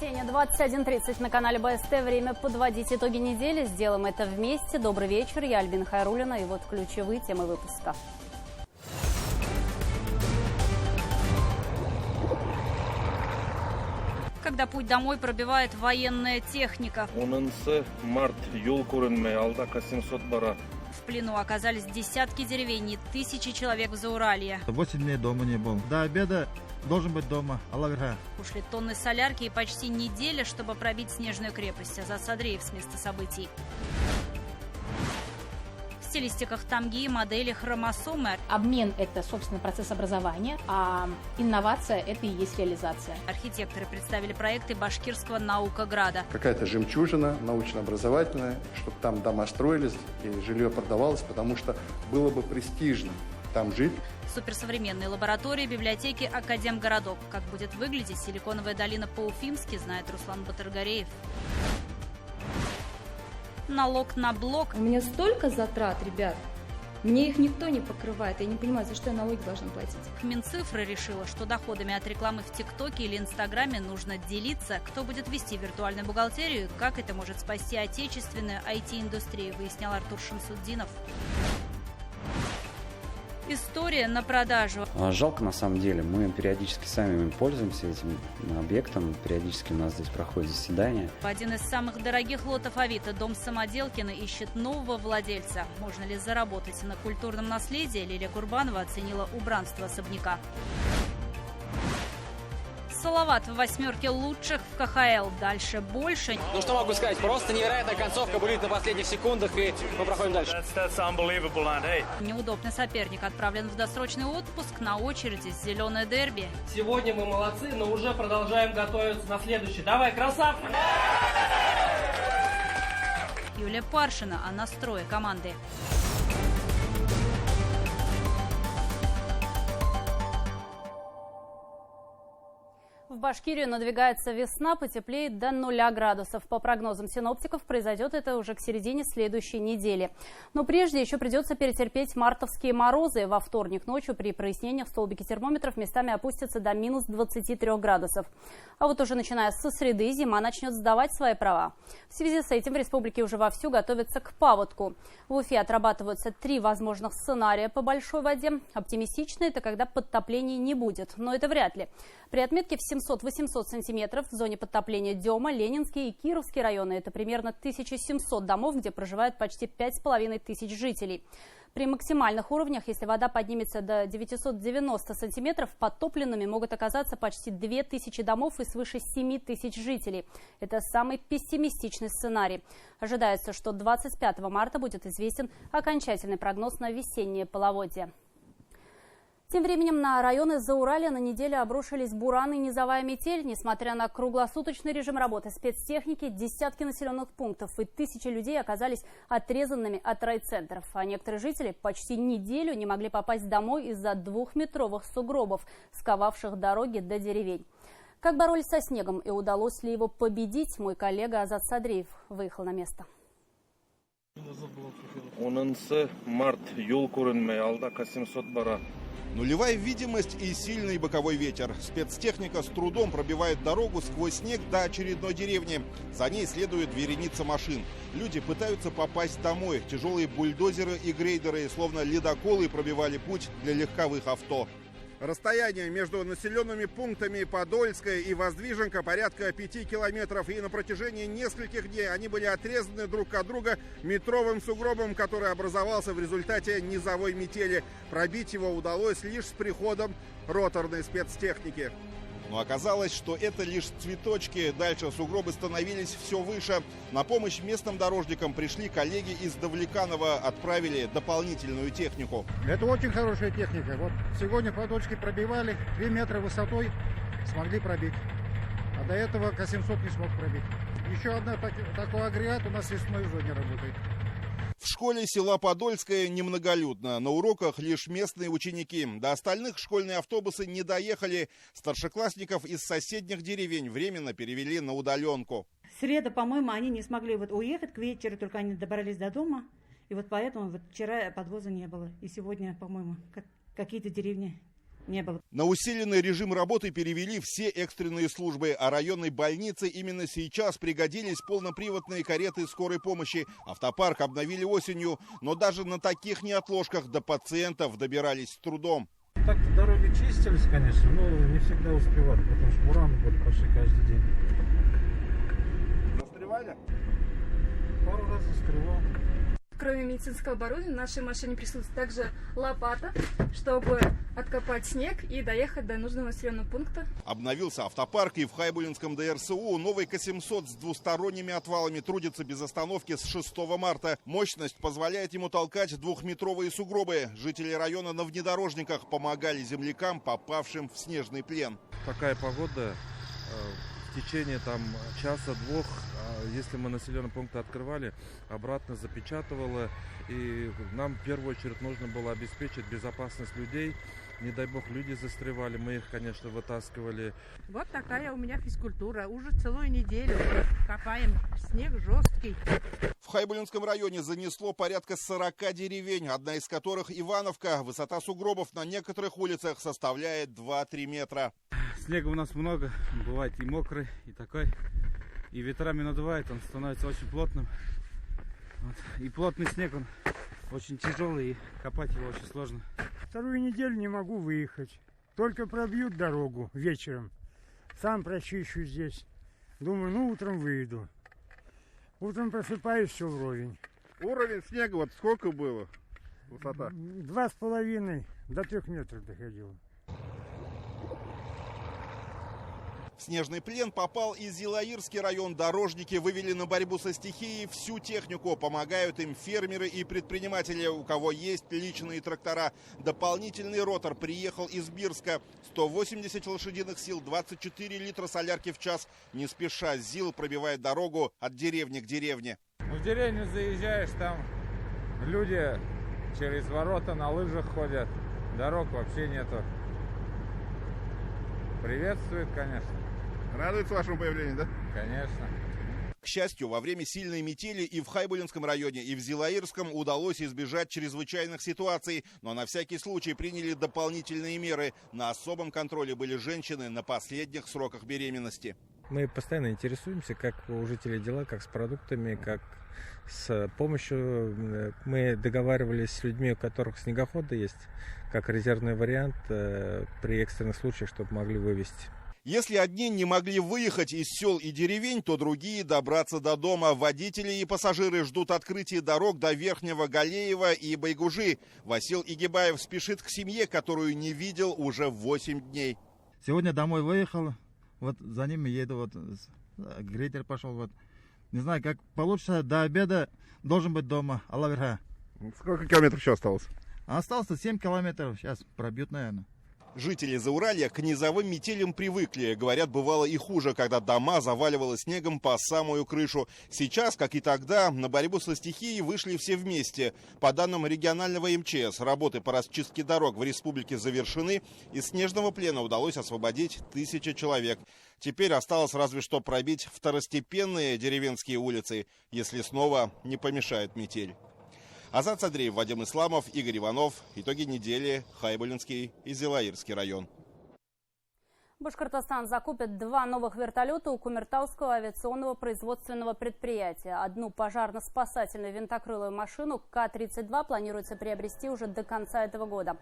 Воскресенье, 21:30 на канале БСТ. Время подводить итоги недели. Сделаем это вместе. Добрый вечер. Я Альбина Хайруллина. И вот ключевые темы выпуска. Когда путь домой пробивает военная техника. В плену оказались десятки деревень и тысячи человек в Зауралье. 8 дней дома не был. До обеда должен быть дома. Аллах верха. Ушли тонны солярки и почти неделя, чтобы пробить снежную крепость. Азат Садреев с места событий. В стилистиках тамги, модели, хромосомы. Обмен – это, собственно, процесс образования, а инновация – это и есть реализация. Архитекторы представили проекты Башкирского наукограда. Какая-то жемчужина научно-образовательная, чтобы там дома строились и жилье продавалось, потому что было бы престижно там жить. Суперсовременные лаборатории, библиотеки, академгородок. Как будет выглядеть Силиконовая долина по-уфимски, знает Руслан Батыргареев. Налог на блок. У меня столько затрат, ребят. Мне их никто не покрывает. Я не понимаю, за что я налоги должна платить. Минцифры решила, что доходами от рекламы в ТикТоке или Инстаграме нужно делиться. Кто будет вести виртуальную бухгалтерию, как это может спасти отечественную IT-индустрию, выяснял Артур Шамсуддинов. История на продажу. Жалко, на самом деле. Мы периодически сами пользуемся этим объектом. Периодически у нас здесь проходят заседания. Один из самых дорогих лотов Авито, дом Самоделкина, ищет нового владельца. Можно ли заработать на культурном наследии? Лилия Курбанова оценила убранство особняка. Салават в 8 лучших в КХЛ. Дальше больше. Ну что могу сказать, просто невероятная концовка будет на последних секундах, и мы проходим дальше. Неудобный соперник отправлен в досрочный отпуск. На очереди зеленое дерби. Сегодня мы молодцы, но уже продолжаем готовиться на следующий. Давай, красавцы! Юлия Паршина о настрое команды. В Башкирию надвигается весна, потеплеет до 0 градусов. По прогнозам синоптиков, произойдет это уже к середине следующей недели. Но прежде еще придется перетерпеть мартовские морозы. Во вторник ночью при прояснениях столбики термометров местами опустятся до минус 23 градусов. А вот уже начиная со среды зима начнет сдавать свои права. В связи с этим в республике уже вовсю готовятся к паводку. В Уфе отрабатываются 3 возможных сценария по большой воде. Оптимистичный – это когда подтоплений не будет, но это вряд ли. При отметке в 700-800 сантиметров в зоне подтопления Дема, Ленинский и Кировский районы. Это примерно 1700 домов, где проживают почти 5500 жителей. При максимальных уровнях, если вода поднимется до 990 сантиметров, подтопленными могут оказаться почти 2000 домов и свыше 7000 жителей. Это самый пессимистичный сценарий. Ожидается, что 25 марта будет известен окончательный прогноз на весеннее половодье. Тем временем на районы Зауралья на неделю обрушились буран и низовая метель. Несмотря на круглосуточный режим работы спецтехники, десятки населенных пунктов и тысячи людей оказались отрезанными от райцентров. А некоторые жители почти неделю не могли попасть домой из-за 2-метровых сугробов, сковавших дороги до деревень. Как боролись со снегом и удалось ли его победить, мой коллега Азат Садреев выехал на место. 10 март, yol көрінмей, алда 800 бара. Нулевая видимость и сильный боковой ветер. Спецтехника с трудом пробивает дорогу сквозь снег до очередной деревни. За ней следует вереница машин. Люди пытаются попасть домой. Тяжелые бульдозеры и грейдеры, словно ледоколы, пробивали путь для легковых авто. Расстояние между населенными пунктами Подольская и Воздвиженка порядка 5 километров. И на протяжении нескольких дней они были отрезаны друг от друга метровым сугробом, который образовался в результате низовой метели. Пробить его удалось лишь с приходом роторной спецтехники. Но оказалось, что это лишь цветочки. Дальше сугробы становились все выше. На помощь местным дорожникам пришли коллеги из Давлеканова, отправили дополнительную технику. Это очень хорошая техника. Вот сегодня подольски пробивали 2 метра высотой, смогли пробить. А до этого К-700 не смог пробить. Еще одна такой агрегат у нас в лесной зоне работает. В школе села Подольское немноголюдно. На уроках лишь местные ученики. До остальных школьные автобусы не доехали. Старшеклассников из соседних деревень временно перевели на удаленку. Среда, по-моему, они не смогли уехать к вечеру, только они добрались до дома. И вот поэтому вчера подвоза не было. И сегодня, по-моему, какие-то деревни не было. На усиленный режим работы перевели все экстренные службы, а районной больнице именно сейчас пригодились полноприводные кареты скорой помощи. Автопарк обновили осенью, но даже на таких неотложках до пациентов добирались с трудом. Так-то дороги чистились, конечно, но не всегда успевали, потому что бураны были почти каждый день. Застревали? Пару раз застревал. Кроме медицинского оборудования, в нашей машине присутствует также лопата, чтобы откопать снег и доехать до нужного населенного пункта. Обновился автопарк, и в Хайбулинском ДРСУ новый К-700 с двусторонними отвалами трудится без остановки с 6 марта. Мощность позволяет ему толкать 2-метровые сугробы. Жители района на внедорожниках помогали землякам, попавшим в снежный плен. Такая погода, в течение часа-двух, если мы населенные пункты открывали, обратно запечатывало. И нам в первую очередь нужно было обеспечить безопасность людей. Не дай бог, люди застревали, мы их, конечно, вытаскивали. Вот такая у меня физкультура. Уже целую неделю копаем. Снег жесткий. В Хайбулинском районе занесло порядка 40 деревень, одна из которых Ивановка. Высота сугробов на некоторых улицах составляет 2-3 метра. Снега у нас много, бывает и мокрый, и такой. И ветрами надувает, он становится очень плотным. Вот. И плотный снег, он очень тяжелый, и копать его очень сложно. Вторую неделю не могу выехать. Только пробьют дорогу вечером. Сам прочищу здесь. Думаю, утром выйду. Утром просыпаюсь, все вровень. Уровень снега вот сколько было? Высота? 2,5 до 3 метров доходило. В снежный плен попал и Зилаирский район. Дорожники вывели на борьбу со стихией всю технику. Помогают им фермеры и предприниматели, у кого есть личные трактора. Дополнительный ротор приехал из Бирска. 180 лошадиных сил, 24 литра солярки в час. Не спеша ЗИЛ пробивает дорогу от деревни к деревне. В деревню заезжаешь, там люди через ворота на лыжах ходят. Дорог вообще нету. Приветствует, конечно. Радуется вашему появлению, да? Конечно. К счастью, во время сильной метели и в Хайбулинском районе, и в Зилаирском удалось избежать чрезвычайных ситуаций, но на всякий случай приняли дополнительные меры. На особом контроле были женщины на последних сроках беременности. Мы постоянно интересуемся, как у жителей дела, как с продуктами, как с помощью. Мы договаривались с людьми, у которых снегоходы есть, как резервный вариант при экстренных случаях, чтобы могли вывезти. Если одни не могли выехать из сел и деревень, то другие добраться до дома. Водители и пассажиры ждут открытия дорог до Верхнего Галеева и Байгужи. Васил Игибаев спешит к семье, которую не видел уже 8 дней. Сегодня домой выехал, вот за ними еду, вот грейдер пошел, вот. Не знаю, как получится, до обеда должен быть дома, Аллах верха. Сколько километров еще осталось? Осталось 7 километров, сейчас пробьют, наверное. Жители Зауралья к низовым метелям привыкли. Говорят, бывало и хуже, когда дома заваливало снегом по самую крышу. Сейчас, как и тогда, на борьбу со стихией вышли все вместе. По данным регионального МЧС, работы по расчистке дорог в республике завершены. Из снежного плена удалось освободить 1000 человек. Теперь осталось разве что пробить второстепенные деревенские улицы, если снова не помешает метель. Азат Садреев, Вадим Исламов, Игорь Иванов. Итоги недели. Хайбулинский и Зилаирский район. Башкортостан закупит 2 новых вертолета у Кумертауского авиационного производственного предприятия. Одну пожарно-спасательную винтокрылую машину К-32 планируется приобрести уже до конца этого года.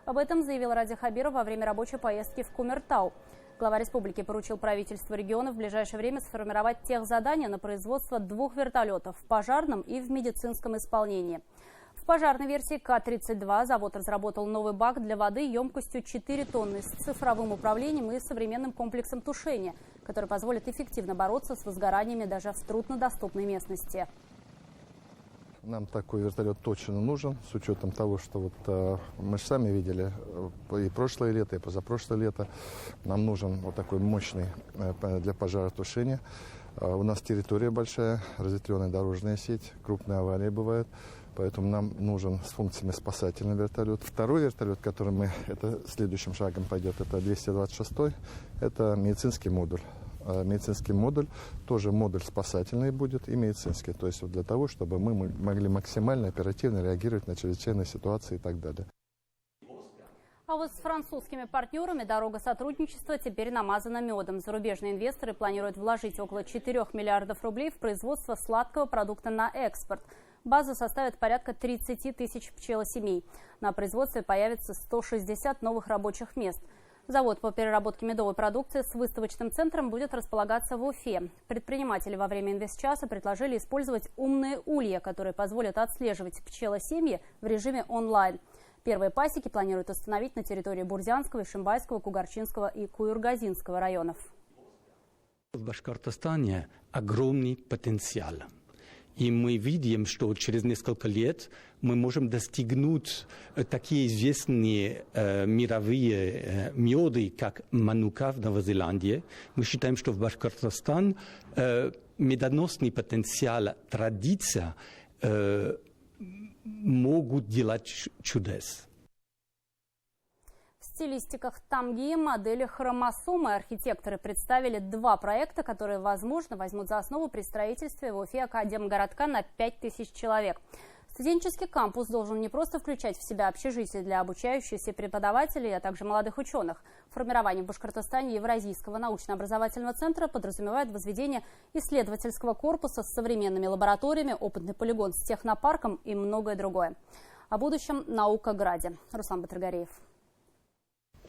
Об этом заявил Ради Хабиров во время рабочей поездки в Кумертау. Глава республики поручил правительству региона в ближайшее время сформировать техзадания на производство 2 вертолетов в пожарном и в медицинском исполнении. В пожарной версии К-32 завод разработал новый бак для воды емкостью 4 тонны с цифровым управлением и современным комплексом тушения, который позволит эффективно бороться с возгораниями даже в труднодоступной местности. Нам такой вертолет точно нужен, с учетом того, что вот мы же сами видели и прошлое лето, и позапрошлое лето. Нам нужен вот такой мощный для пожаротушения. У нас территория большая, разветвленная дорожная сеть, крупные аварии бывают. Поэтому нам нужен с функциями спасательный вертолет. Второй вертолет, который это следующим шагом пойдет, это 226-й, это медицинский модуль. Медицинский модуль, тоже модуль спасательный будет и медицинский. То есть вот для того, чтобы мы могли максимально оперативно реагировать на чрезвычайные ситуации и так далее. А вот с французскими партнерами дорога сотрудничества теперь намазана медом. Зарубежные инвесторы планируют вложить около 4 миллиардов рублей в производство сладкого продукта на экспорт. База составит порядка 30 тысяч пчелосемей. На производстве появится 160 новых рабочих мест. Завод по переработке медовой продукции с выставочным центром будет располагаться в Уфе. Предприниматели во время инвестчаса предложили использовать умные улья, которые позволят отслеживать пчелосемьи в режиме онлайн. Первые пасеки планируют установить на территории Бурзянского, Ишимбайского, Кугарчинского и Куюргазинского районов. В Башкортостане огромный потенциал. И мы видим, что через несколько лет мы можем достигнуть такие известные мировые меды, как манука в Новой Зеландии. Мы считаем, что в Башкортостане медоносный потенциал, традиция могут делать чудес. В стилистиках тамги и модели хромосомы архитекторы представили 2 проекта, которые, возможно, возьмут за основу при строительстве в Уфе академгородка на 5000 человек. Студенческий кампус должен не просто включать в себя общежитие для обучающихся преподавателей, а также молодых ученых. Формирование в Башкортостане Евразийского научно-образовательного центра подразумевает возведение исследовательского корпуса с современными лабораториями, опытный полигон с технопарком и многое другое. О будущем Наукограде. Руслан Батыргареев.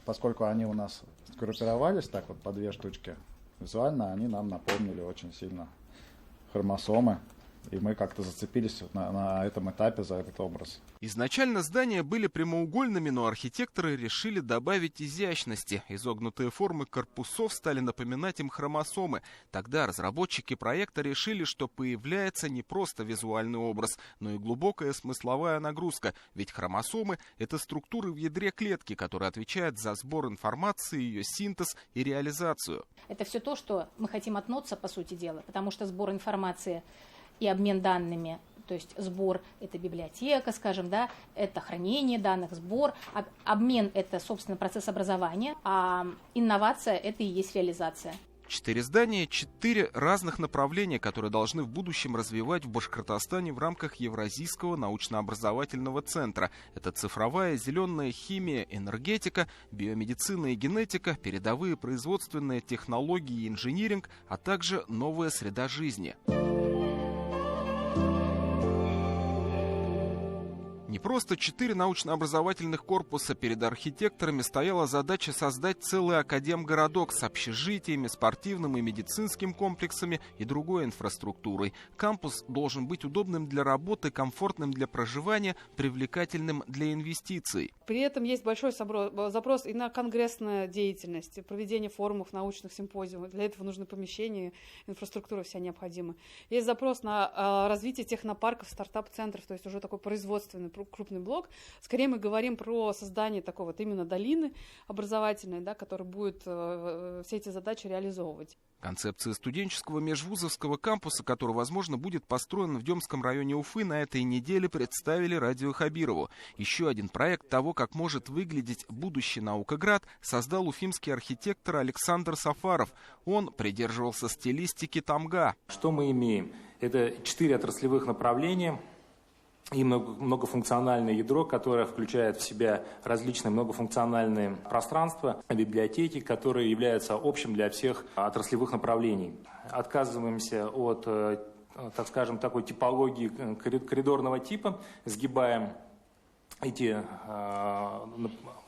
Поскольку они у нас сгруппировались так вот по 2 штучки, визуально они нам напомнили очень сильно хромосомы. И мы как-то зацепились на этом этапе за этот образ. Изначально здания были прямоугольными, но архитекторы решили добавить изящности. Изогнутые формы корпусов стали напоминать им хромосомы. Тогда разработчики проекта решили, что появляется не просто визуальный образ, но и глубокая смысловая нагрузка. Ведь хромосомы — это структуры в ядре клетки, которые отвечают за сбор информации, ее синтез и реализацию. Это все то, что мы хотим от НОЦа, по сути дела, потому что сбор информации и обмен данными, то есть сбор – это библиотека, скажем, да, это хранение данных, сбор, обмен – это, собственно, процесс образования, а инновация – это и есть реализация. 4 здания, 4 разных направления, которые должны в будущем развивать в Башкортостане в рамках Евразийского научно-образовательного центра. Это цифровая, зеленая химия, энергетика, биомедицина и генетика, передовые производственные технологии и инжиниринг, а также новая среда жизни. Не просто 4 научно-образовательных корпуса. Перед архитекторами стояла задача создать целый академгородок с общежитиями, спортивным и медицинским комплексами и другой инфраструктурой. Кампус должен быть удобным для работы, комфортным для проживания, привлекательным для инвестиций. При этом есть большой запрос и на конгрессную деятельность, проведение форумов, научных симпозиумов. Для этого нужны помещения, инфраструктура вся необходима. Есть запрос на развитие технопарков, стартап-центров, то есть уже такой производственный крупный блок. Скорее мы говорим про создание такой вот именно долины образовательной, да, которая будет все эти задачи реализовывать. Концепция студенческого межвузовского кампуса, который, возможно, будет построен в Демском районе Уфы, на этой неделе представили Радио Хабирову. Еще один проект того, как может выглядеть будущий Наукоград, создал уфимский архитектор Александр Сафаров. Он придерживался стилистики тамга. Что мы имеем? Это 4 отраслевых направления и многофункциональное ядро, которое включает в себя различные многофункциональные пространства, библиотеки, которые являются общим для всех отраслевых направлений. Отказываемся от, так скажем, такой типологии коридорного типа, сгибаем эти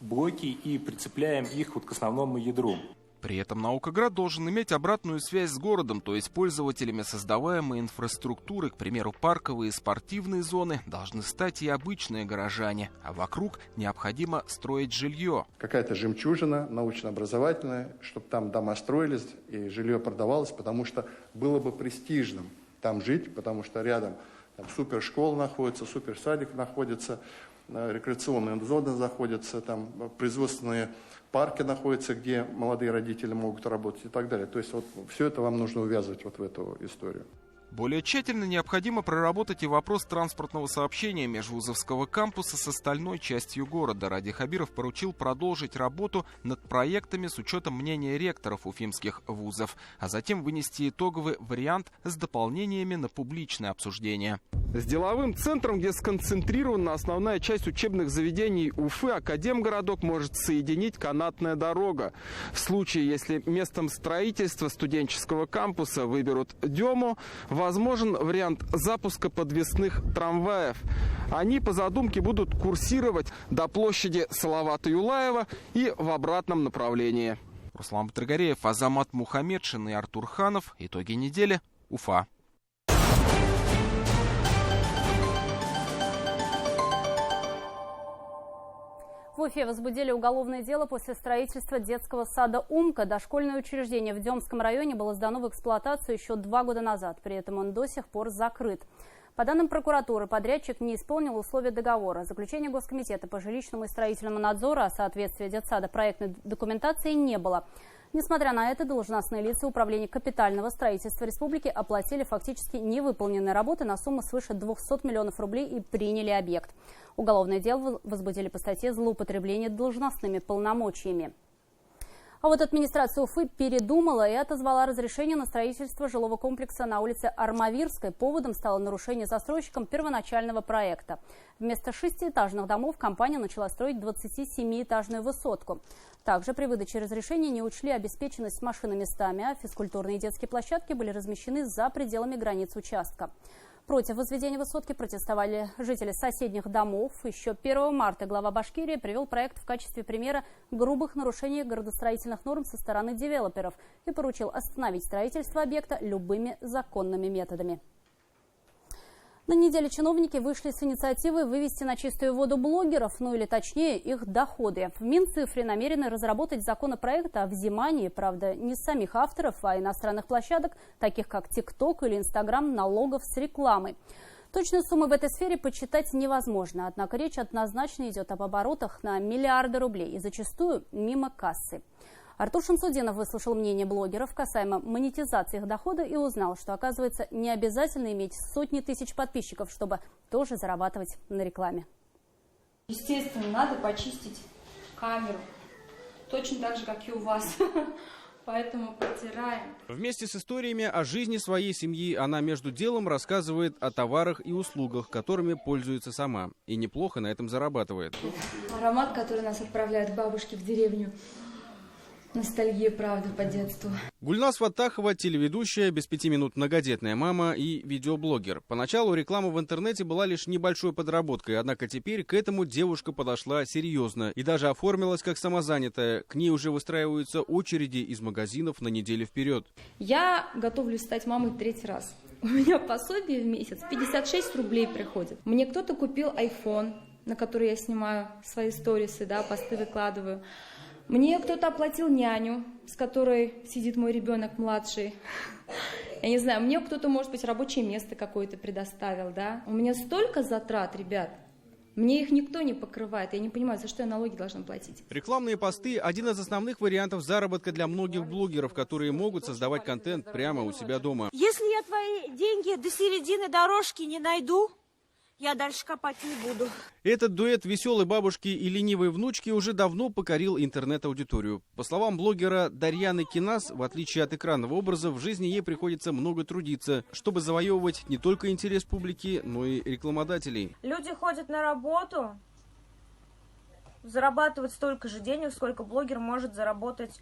блоки и прицепляем их вот к основному ядру. При этом Наукоград должен иметь обратную связь с городом, то есть пользователями создаваемой инфраструктуры, к примеру, парковые и спортивные зоны, должны стать и обычные горожане, а вокруг необходимо строить жилье. Какая-то жемчужина научно-образовательная, чтобы там дома строились и жилье продавалось, потому что было бы престижным там жить, потому что рядом там супершкола находится, суперсадик находится, рекреационные зоны находятся, там производственные парки находятся, где молодые родители могут работать и так далее. То есть вот все это вам нужно увязывать вот в эту историю. Более тщательно необходимо проработать и вопрос транспортного сообщения межвузовского кампуса с остальной частью города. Ради Хабиров поручил продолжить работу над проектами с учетом мнения ректоров уфимских вузов, а затем вынести итоговый вариант с дополнениями на публичное обсуждение. С деловым центром, где сконцентрирована основная часть учебных заведений Уфы, Академгородок может соединить канатная дорога. В случае, если местом строительства студенческого кампуса выберут Дему, возможен вариант запуска подвесных трамваев. Они по задумке будут курсировать до площади Салавата Юлаева и в обратном направлении. Руслан Батыргареев, Азамат Мухамедшин и Артур Ханов. Итоги недели. Уфа. В Уфе возбудили уголовное дело после строительства детского сада «Умка». Дошкольное учреждение в Демском районе было сдано в эксплуатацию еще 2 года назад. При этом он до сих пор закрыт. По данным прокуратуры, подрядчик не исполнил условия договора. Заключения Госкомитета по жилищному и строительному надзору о соответствии детсада проектной документации не было. Несмотря на это, должностные лица Управления капитального строительства республики оплатили фактически невыполненные работы на сумму свыше 200 миллионов рублей и приняли объект. Уголовное дело возбудили по статье «Злоупотребление должностными полномочиями». А вот администрация Уфы передумала и отозвала разрешение на строительство жилого комплекса на улице Армавирской. Поводом стало нарушение застройщиком первоначального проекта. Вместо 6-этажных домов компания начала строить 27-этажную высотку. Также при выдаче разрешения не учли обеспеченность машиноместами, а физкультурные и детские площадки были размещены за пределами границ участка. Против возведения высотки протестовали жители соседних домов. Еще 1 марта глава Башкирии привел проект в качестве примера грубых нарушений градостроительных норм со стороны девелоперов и поручил остановить строительство объекта любыми законными методами. На неделе чиновники вышли с инициативой вывести на чистую воду блогеров, ну или точнее их доходы. В Минцифре намерены разработать законопроект о взимании, правда, не самих авторов, а иностранных площадок, таких как ТикТок или Инстаграм, налогов с рекламой. Точные суммы в этой сфере подсчитать невозможно, однако речь однозначно идет об оборотах на миллиарды рублей и зачастую мимо кассы. Артур Шамсудинов выслушал мнение блогеров касаемо монетизации их дохода и узнал, что, оказывается, не обязательно иметь сотни тысяч подписчиков, чтобы тоже зарабатывать на рекламе. Естественно, надо почистить камеру, точно так же, как и у вас. Поэтому протираем. Вместе с историями о жизни своей семьи она между делом рассказывает о товарах и услугах, которыми пользуется сама. И неплохо на этом зарабатывает. Аромат, который нас отправляет бабушки в деревню. Ностальгия, правда, по детству. Гульназ Фаттахова – телеведущая, без 5 минут многодетная мама и видеоблогер. Поначалу реклама в интернете была лишь небольшой подработкой, однако теперь к этому девушка подошла серьезно и даже оформилась как самозанятая. К ней уже выстраиваются очереди из магазинов на неделю вперед. Я готовлюсь стать мамой 3-й раз. У меня пособие в месяц 56 рублей приходит. Мне кто-то купил iPhone, на который я снимаю свои сторисы, да, посты выкладываю. Мне кто-то оплатил няню, с которой сидит мой ребенок младший. Я не знаю, мне кто-то, может быть, рабочее место какое-то предоставил, да. У меня столько затрат, ребят. Мне их никто не покрывает. Я не понимаю, за что я налоги должна платить. Рекламные посты – один из основных вариантов заработка для многих блогеров, которые могут создавать контент прямо у себя дома. Если я твои деньги до середины дорожки не найду, я дальше копать не буду. Этот дуэт веселой бабушки и ленивой внучки уже давно покорил интернет-аудиторию. По словам блогера Дарьяны Кинас, в отличие от экранного образа, в жизни ей приходится много трудиться, чтобы завоевывать не только интерес публики, но и рекламодателей. Люди ходят на работу, зарабатывают столько же денег, сколько блогер может заработать,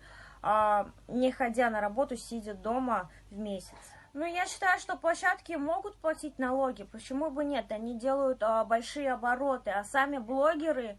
не ходя на работу, сидя дома в месяц. Ну, я считаю, что площадки могут платить налоги, почему бы нет, они делают большие обороты, а сами блогеры,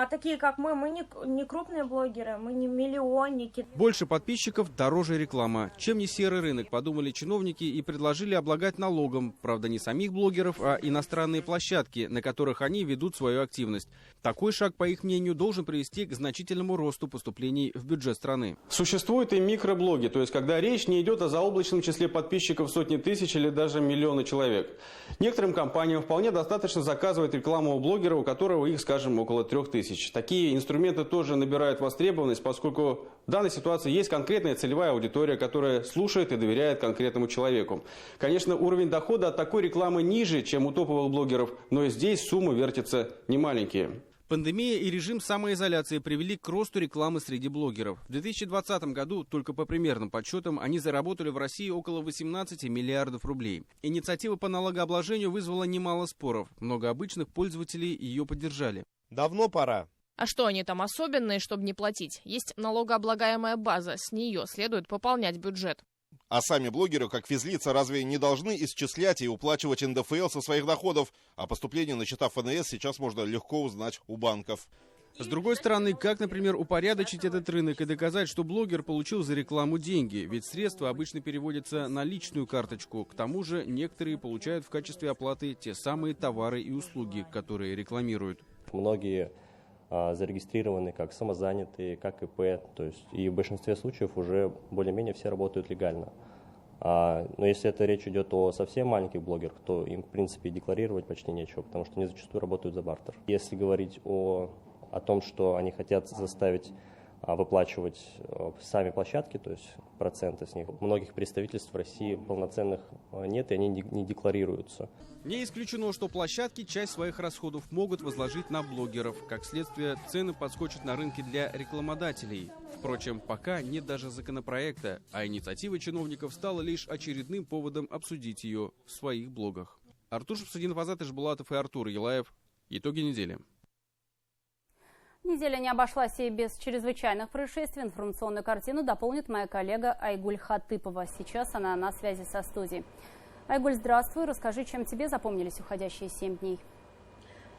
такие как мы не крупные блогеры, мы не миллионники. Больше подписчиков, дороже реклама. Чем не серый рынок, подумали чиновники и предложили облагать налогом. Правда, не самих блогеров, а иностранные площадки, на которых они ведут свою активность. Такой шаг, по их мнению, должен привести к значительному росту поступлений в бюджет страны. Существуют и микроблоги, то есть когда речь не идет о заоблачном числе подписчиков сотни тысяч или даже миллиона человек. Некоторым компаниям вполне достаточно заказывать рекламу у блогера, у которого их, скажем, около 3000. тысяч. Такие инструменты тоже набирают востребованность, поскольку в данной ситуации есть конкретная целевая аудитория, которая слушает и доверяет конкретному человеку. Конечно, уровень дохода от такой рекламы ниже, чем у топовых блогеров, но и здесь суммы вертятся немаленькие. Пандемия и режим самоизоляции привели к росту рекламы среди блогеров. В 2020 году, только по примерным подсчетам, они заработали в России около 18 миллиардов рублей. Инициатива по налогообложению вызвала немало споров. Много обычных пользователей ее поддержали. Давно пора. А что они там особенные, чтобы не платить? Есть налогооблагаемая база, с нее следует пополнять бюджет. А сами блогеры, как физлица, разве не должны исчислять и уплачивать НДФЛ со своих доходов? А поступление на счета ФНС сейчас можно легко узнать у банков. С другой стороны, как, например, упорядочить этот рынок и доказать, что блогер получил за рекламу деньги? Ведь средства обычно переводятся на личную карточку. К тому же некоторые получают в качестве оплаты те самые товары и услуги, которые рекламируют. Многие зарегистрированы как самозанятые, как ИП, то есть и в большинстве случаев уже более-менее все работают легально. Но если это речь идет о совсем маленьких блогерах, то им в принципе декларировать почти нечего, потому что они зачастую работают за бартер. Если говорить о том, что они хотят заставить выплачивать сами площадки, то есть проценты с них, многих представительств в России полноценных нет, и они не декларируются. Не исключено, что площадки часть своих расходов могут возложить на блогеров. Как следствие, цены подскочат на рынке для рекламодателей. Впрочем, пока нет даже законопроекта, а инициатива чиновников стала лишь очередным поводом обсудить ее в своих блогах. Артур Шамсудинов, Азат Ишбулатов и Артур Елаев. Итоги недели. Неделя не обошлась и без чрезвычайных происшествий. Информационную картину дополнит моя коллега Айгуль Хатыпова. Сейчас она на связи со студией. Айгуль, здравствуй. Расскажи, чем тебе запомнились уходящие 7 дней?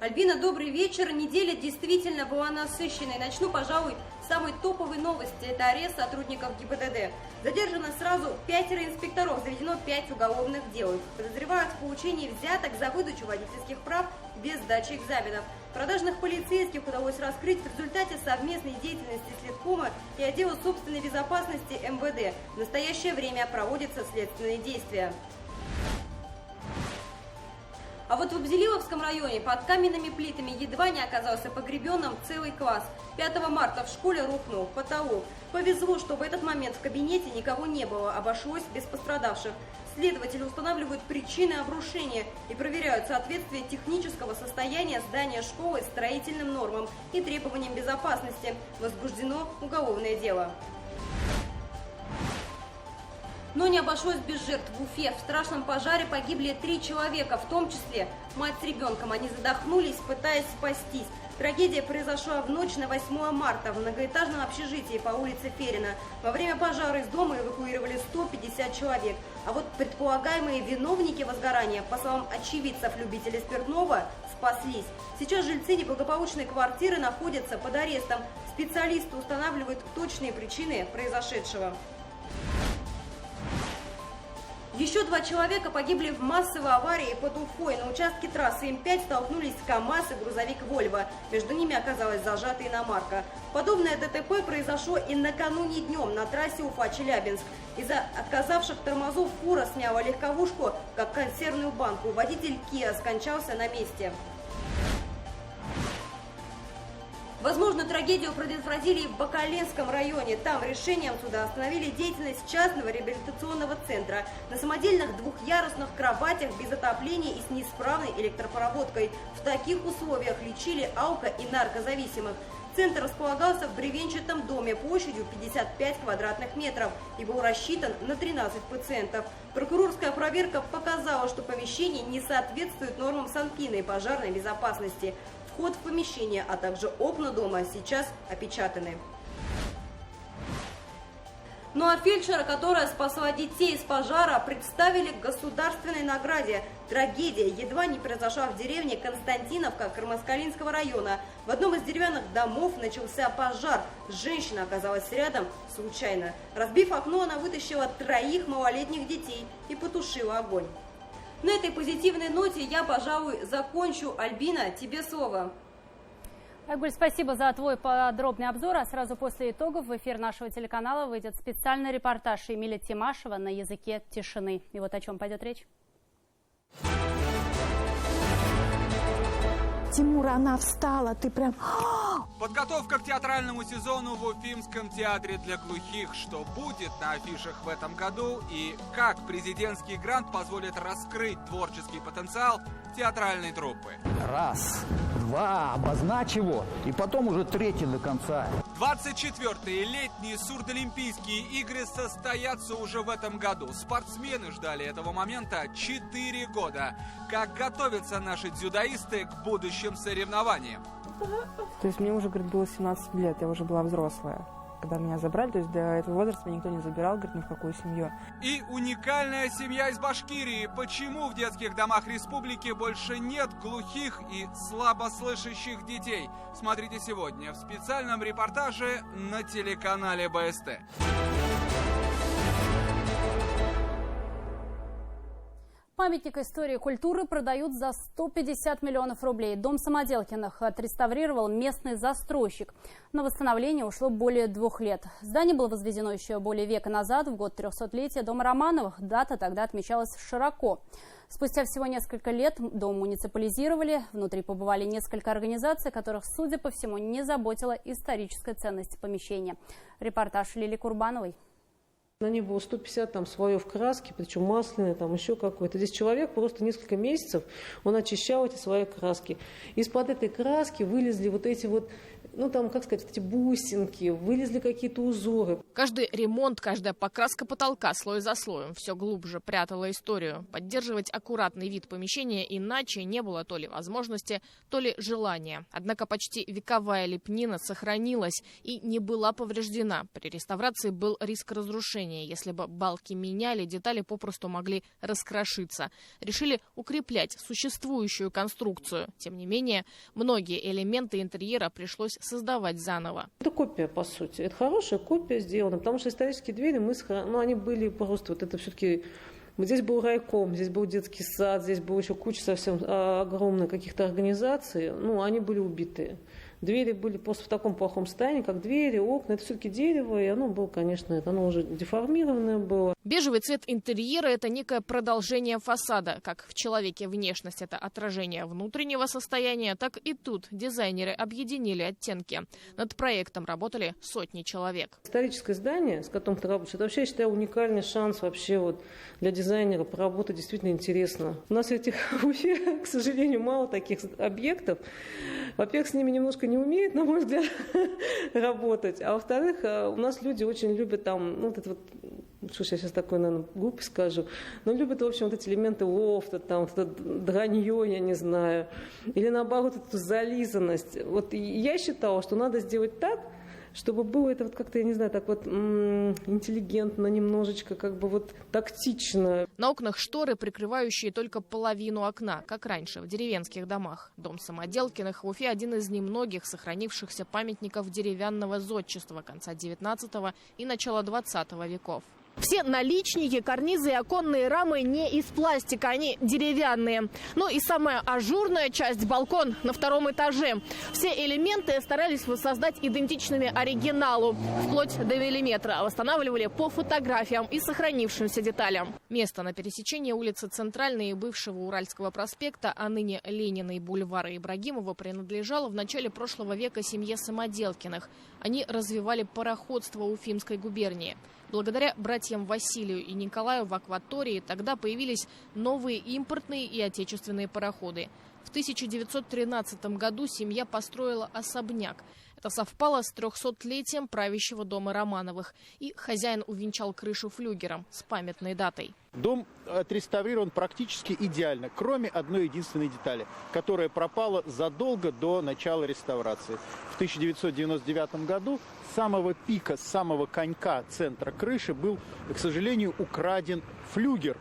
Альбина, добрый вечер. Неделя действительно была насыщенной. Начну, пожалуй, с самой топовой новости. Это арест сотрудников ГИБДД. Задержано сразу 5 инспекторов, заведено 5 уголовных дел. Подозревают в получении взяток за выдачу водительских прав без сдачи экзаменов. Продажных полицейских удалось раскрыть в результате совместной деятельности Следкома и отдела собственной безопасности МВД. В настоящее время проводятся следственные действия. А вот в Абзелиловском районе под каменными плитами едва не оказался погребенным целый класс. 5 марта в школе рухнул потолок. Повезло, что в этот момент в кабинете никого не было, обошлось без пострадавших. Следователи устанавливают причины обрушения и проверяют соответствие технического состояния здания школы строительным нормам и требованиям безопасности. Возбуждено уголовное дело. Но не обошлось без жертв в Уфе. В страшном пожаре погибли 3 человека, в том числе мать с ребенком. Они задохнулись, пытаясь спастись. Трагедия произошла в ночь на 8 марта в многоэтажном общежитии по улице Ферина. Во время пожара из дома эвакуировали 150 человек. А вот предполагаемые виновники возгорания, по словам очевидцев любителей спиртного, спаслись. Сейчас жильцы неблагополучной квартиры находятся под арестом. Специалисты устанавливают точные причины произошедшего. Еще 2 человека погибли в массовой аварии под Уфой. На участке трассы М5 столкнулись КАМАЗ и грузовик Вольво. Между ними оказалась зажата иномарка. Подобное ДТП произошло и накануне днем на трассе Уфа-Челябинск. Из-за отказавших тормозов фура сняла легковушку, как консервную банку. Водитель Киа скончался на месте. Возможно, трагедию предотвратили и в Бакаленском районе. Там решением суда остановили деятельность частного реабилитационного центра на самодельных двухъярусных кроватях без отопления и с неисправной электропроводкой. В таких условиях лечили алко- и наркозависимых. Центр располагался в бревенчатом доме площадью 55 квадратных метров и был рассчитан на 13 пациентов. Прокурорская проверка показала, что помещение не соответствует нормам санпина и пожарной безопасности. Вход в помещение, а также окна дома сейчас опечатаны. Ну а фельдшера, которая спасла детей из пожара, представили к государственной награде. Трагедия едва не произошла в деревне Константиновка Кармаскалинского района. В одном из деревянных домов начался пожар. Женщина оказалась рядом случайно. Разбив окно, она вытащила 3 малолетних детей и потушила огонь. На этой позитивной ноте я, пожалуй, закончу. Альбина, тебе слово. Айгуль, спасибо за твой подробный обзор. А сразу после итогов в эфир нашего телеканала выйдет специальный репортаж Эмиля Тимашева на языке тишины. И вот о чем пойдет речь. Тимур, она встала, ты прям... Подготовка к театральному сезону в Уфимском театре для глухих. Что будет на афишах в этом году и как президентский грант позволит раскрыть творческий потенциал театральной труппы. Раз, два, обозначь его, и потом уже третий до конца. 24-е летние сурдолимпийские игры состоятся уже в этом году. Спортсмены ждали этого момента 4 года. Как готовятся наши дзюдоисты к будущим соревнованиям? То есть мне уже, говорит, было 17 лет, я уже была взрослая, когда меня забрали. То есть до этого возраста меня никто не забирал, говорит, ни в какую семью. И уникальная семья из Башкирии. Почему в детских домах республики больше нет глухих и слабослышащих детей? Смотрите сегодня в специальном репортаже на телеканале БСТ. Памятник истории и культуры продают за 150 миллионов рублей. Дом Самоделкиных отреставрировал местный застройщик. На восстановление ушло более 2 лет. Здание было возведено еще более века назад, в год 300-летия дома Романовых. Дата тогда отмечалась широко. Спустя всего несколько лет дом муниципализировали. Внутри побывали несколько организаций, которых, судя по всему, не заботила историческая ценность помещения. Репортаж Лили Курбановой. На ней было 150 там слоев краски, причем масляной, там еще какой-то. Здесь человек просто несколько месяцев, он очищал эти слои краски. Из-под этой краски вылезли вот эти вот, ну там, как сказать, эти бусинки, вылезли какие-то узоры. Каждый ремонт, каждая покраска потолка слой за слоем все глубже прятала историю. Поддерживать аккуратный вид помещения иначе не было то ли возможности, то ли желания. Однако почти вековая лепнина сохранилась и не была повреждена. При реставрации был риск разрушения. Если бы балки меняли, детали попросту могли раскрошиться. Решили укреплять существующую конструкцию. Тем не менее, многие элементы интерьера пришлось создавать заново. Это копия, по сути. Это хорошая копия сделана, потому что исторические двери, они были просто, вот это все-таки... Здесь был райком, здесь был детский сад, здесь была еще куча совсем огромных каких-то организаций, они были убитые. Двери были просто в таком плохом состоянии, как двери, окна. Это все-таки дерево, и оно было, конечно, оно уже деформированное было. Бежевый цвет интерьера – это некое продолжение фасада. Как в человеке внешность – это отражение внутреннего состояния, так и тут дизайнеры объединили оттенки. Над проектом работали сотни человек. Историческое здание, с которым ты работаешь, это вообще, я считаю, уникальный шанс вообще для дизайнера поработать действительно интересно. У нас в Уфе, к сожалению, мало таких объектов. Во-первых, с ними немножко не умеют, на мой взгляд, работать. А во-вторых, у нас люди очень любят что я сейчас такое, наверное, глупо скажу, но любят, в общем, эти элементы лофта, это дранье, я не знаю, или наоборот, эту зализанность. Я считала, что надо сделать так, чтобы было это как-то, я не знаю, так интеллигентно, немножечко тактично. На окнах шторы, прикрывающие только половину окна, как раньше в деревенских домах. Дом Самоделкиных в Уфе один из немногих сохранившихся памятников деревянного зодчества конца 19 и начала 20 веков. Все наличники, карнизы и оконные рамы не из пластика, они деревянные. Ну и самая ажурная часть – балкон на 2-м этаже. Все элементы старались воссоздать идентичными оригиналу, вплоть до миллиметра. Восстанавливали по фотографиям и сохранившимся деталям. Место на пересечении улицы Центральной и бывшего Уральского проспекта, а ныне Ленина и бульвара Ибрагимова, принадлежало в начале прошлого века семье Самоделкиных. Они развивали пароходство Уфимской губернии. Благодаря братьям Василию и Николаю в акватории тогда появились новые импортные и отечественные пароходы. В 1913 году семья построила особняк. Это совпало с 300-летием правящего дома Романовых. И хозяин увенчал крышу флюгером с памятной датой. Дом отреставрирован практически идеально, кроме одной единственной детали, которая пропала задолго до начала реставрации. В 1999 году с самого пика, с самого конька центра крыши был, к сожалению, украден флюгер,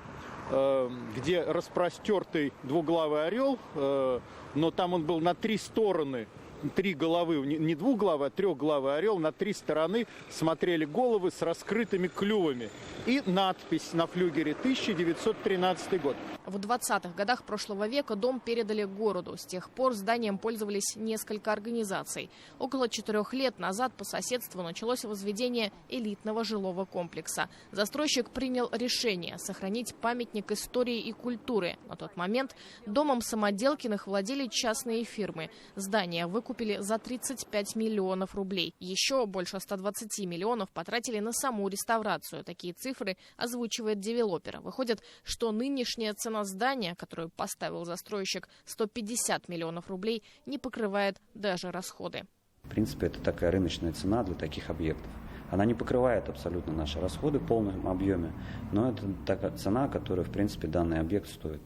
где распростертый двуглавый орел, но там он был на 3 стороны. 3 головы, не двуглавый, а 3-главый орел, на 3 стороны смотрели головы с раскрытыми клювами. И надпись на флюгере 1913 год. В 20-х годах прошлого века дом передали городу. С тех пор зданием пользовались несколько организаций. Около 4 лет назад по соседству началось возведение элитного жилого комплекса. Застройщик принял решение сохранить памятник истории и культуры. На тот момент домом Самоделкиных владели частные фирмы. Здание выкупили за 35 миллионов рублей. Еще больше 120 миллионов потратили на саму реставрацию. Такие цифры озвучивает девелопер. Выходит, что нынешняя цена здания, которую поставил застройщик, 150 миллионов рублей, не покрывает даже расходы. В принципе, это такая рыночная цена для таких объектов. Она не покрывает абсолютно наши расходы в полном объеме, но это такая цена, которую, в принципе, данный объект стоит.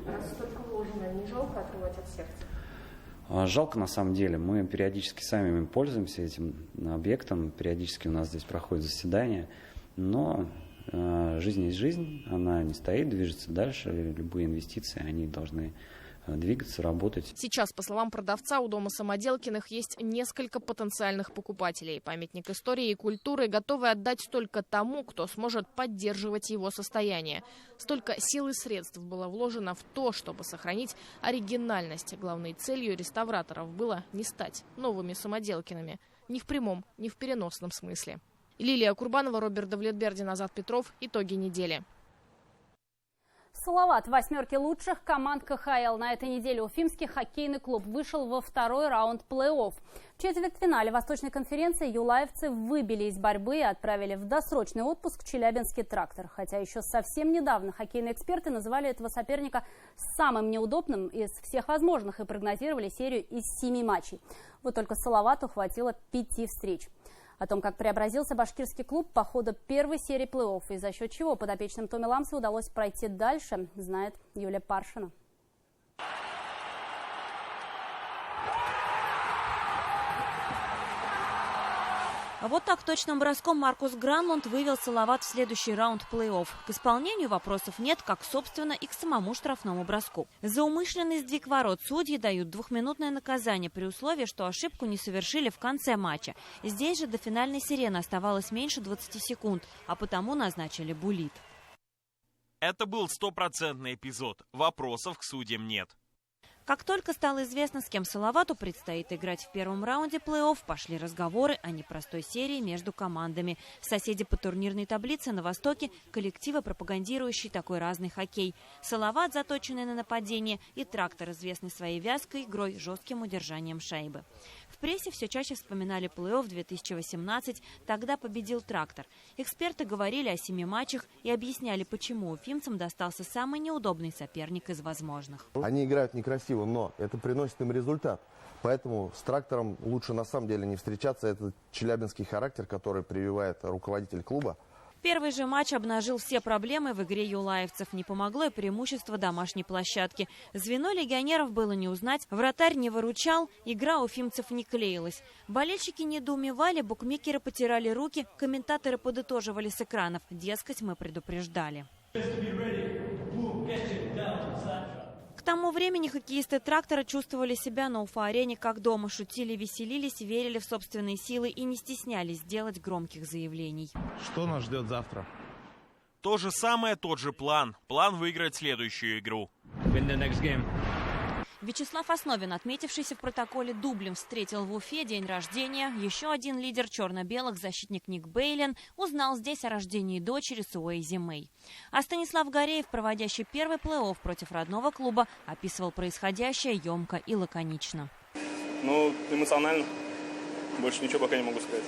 Раз столько вложено, не жалко отрывать от сердца? Жалко, на самом деле. Мы периодически сами пользуемся этим объектом, периодически у нас здесь проходят заседания, но жизнь есть жизнь, она не стоит, движется дальше. Любые инвестиции, они должны двигаться, работать. Сейчас, по словам продавца, у дома Самоделкиных есть несколько потенциальных покупателей. Памятник истории и культуры готовы отдать только тому, кто сможет поддерживать его состояние. Столько сил и средств было вложено в то, чтобы сохранить оригинальность. Главной целью реставраторов было не стать новыми Самоделкиными. Ни в прямом, ни в переносном смысле. Лилия Курбанова, Роберт Давлетбердин, Азат Петров. Итоги недели. Салават в 8 лучших команд КХЛ. На этой неделе Уфимский хоккейный клуб вышел во второй раунд плей-офф. В четвертьфинале Восточной конференции юлаевцы выбили из борьбы и отправили в досрочный отпуск Челябинский «Трактор». Хотя еще совсем недавно хоккейные эксперты называли этого соперника самым неудобным из всех возможных и прогнозировали серию из 7 матчей. Вот только Салавату хватило 5 встреч. О том, как преобразился башкирский клуб по ходу первой серии плей-офф и за счет чего подопечным Томи Ламса удалось пройти дальше, знает Юлия Паршина. Вот так точным броском Маркус Гранлунд вывел Салават в следующий раунд плей-офф. К исполнению вопросов нет, как, собственно, и к самому штрафному броску. За умышленный сдвиг ворот судьи дают 2-минутное наказание при условии, что ошибку не совершили в конце матча. Здесь же до финальной сирены оставалось меньше 20 секунд, а потому назначили буллит. Это был стопроцентный эпизод. Вопросов к судьям нет. Как только стало известно, с кем Салавату предстоит играть в первом раунде плей-офф, пошли разговоры о непростой серии между командами. Соседи по турнирной таблице на Востоке – коллективы, пропагандирующие такой разный хоккей. Салават, заточенный на нападение, и «Трактор», известный своей вязкой игрой, жестким удержанием шайбы. В прессе все чаще вспоминали плей-офф 2018, тогда победил «Трактор». Эксперты говорили о 7 матчах и объясняли, почему уфимцам достался самый неудобный соперник из возможных. Они играют некрасиво, но это приносит им результат. Поэтому с «Трактором» лучше на самом деле не встречаться. Это челябинский характер, который прививает руководитель клуба. Первый же матч обнажил все проблемы в игре юлаевцев. Не помогло и преимущество домашней площадки. Звено легионеров было не узнать, вратарь не выручал, игра уфимцев не клеилась. Болельщики недоумевали, букмекеры потирали руки, комментаторы подытоживали с экранов. Дескать, мы предупреждали. К тому времени хоккеисты «Трактора» чувствовали себя на Уфа-арене как дома, шутили, веселились, верили в собственные силы и не стеснялись делать громких заявлений. Что нас ждет завтра? То же самое, тот же план. План выиграть следующую игру. Вячеслав Основин, отметившийся в протоколе дублем, встретил в Уфе день рождения. Еще один лидер черно-белых, защитник Ник Бейлен, узнал здесь о рождении дочери Суэйзи Мэй. А Станислав Гореев, проводящий первый плей-офф против родного клуба, описывал происходящее емко и лаконично. Эмоционально. Больше ничего пока не могу сказать.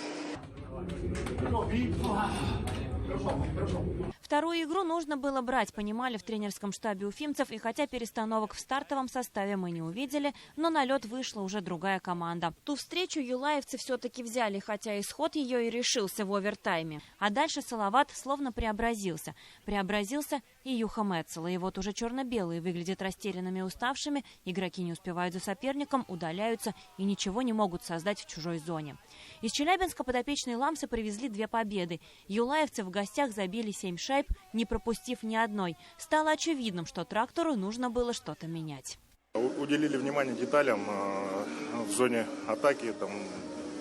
Вторую игру нужно было брать, понимали в тренерском штабе уфимцев, и хотя перестановок в стартовом составе мы не увидели, но на лед вышла уже другая команда. Ту встречу юлаевцы все-таки взяли, хотя исход ее и решился в овертайме. А дальше Салават словно преобразился. Преобразился и Юха Мецела. И вот уже черно-белые выглядят растерянными и уставшими, игроки не успевают за соперником, удаляются и ничего не могут создать в чужой зоне. Из Челябинска подопечные Ламсы привезли 2 победы. Юлаевцы в гостях забили 7 шайб, не пропустив ни одной. Стало очевидным, что «Трактору» нужно было что-то менять. Уделили внимание деталям в зоне атаки.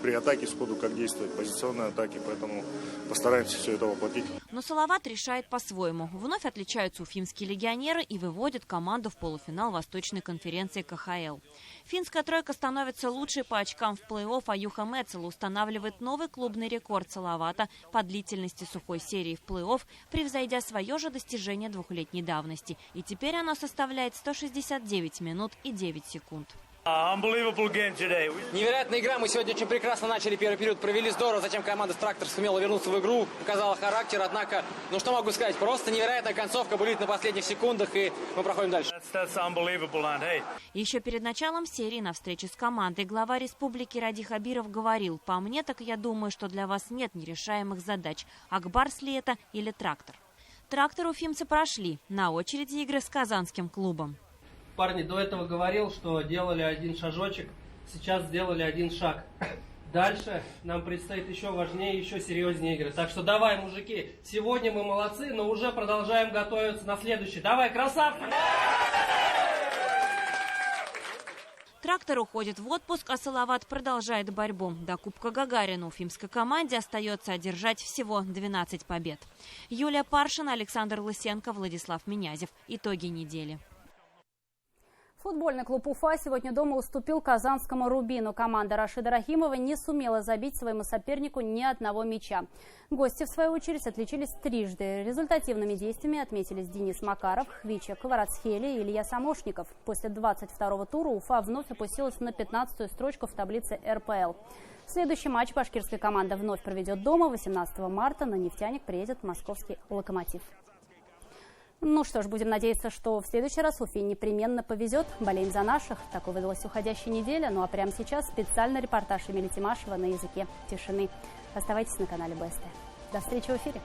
при атаке сходу, как действовать, позиционные атаки, поэтому постараемся все это воплотить. Но Салават решает по-своему. Вновь отличаются уфимские легионеры и выводят команду в полуфинал Восточной конференции КХЛ. Финская тройка становится лучшей по очкам в плей-офф, а Юха Мецела устанавливает новый клубный рекорд Салавата по длительности сухой серии в плей-офф, превзойдя свое же достижение двухлетней давности. И теперь оно составляет 169 минут и 9 секунд. Невероятная игра. Мы сегодня очень прекрасно начали первый период, провели здорово. Затем команда «Трактор» сумела вернуться в игру, показала характер. Однако, что могу сказать, просто невероятная концовка булит на последних секундах, и мы проходим дальше. Еще перед началом серии на встрече с командой глава республики Ради Хабиров говорил: «По мне, так я думаю, что для вас нет нерешаемых задач. Акбарс ли это или «Трактор»?» «Трактор» уфимцы прошли. На очереди игры с казанским клубом. Парни до этого говорил, что делали один шажочек, сейчас сделали один шаг. Дальше нам предстоит еще важнее, еще серьезнее игры. Так что давай, мужики, сегодня мы молодцы, но уже продолжаем готовиться на следующий. Давай, красавцы! «Трактор» уходит в отпуск, а Салават продолжает борьбу. До Кубка Гагарина уфимской команде остается одержать всего 12 побед. Юлия Паршина, Александр Лысенко, Владислав Минязев. Итоги недели. Футбольный клуб «Уфа» сегодня дома уступил казанскому «Рубину». Команда Рашида Рахимова не сумела забить своему сопернику ни одного мяча. Гости, в свою очередь, отличились трижды. Результативными действиями отметились Денис Макаров, Хвича Кварацхели и Илья Самошников. После 22-го тура Уфа вновь опустилась на 15-ю строчку в таблице РПЛ. Следующий матч башкирская команда вновь проведет дома. 18 марта на «Нефтяник» приедет московский «Локомотив». Ну что ж, будем надеяться, что в следующий раз Уфе непременно повезет. Болеем за наших. Такой выдалась уходящая неделя. Ну а прямо сейчас специальный репортаж Эмили Тимашева на языке тишины. Оставайтесь на канале БСТ. До встречи в эфире.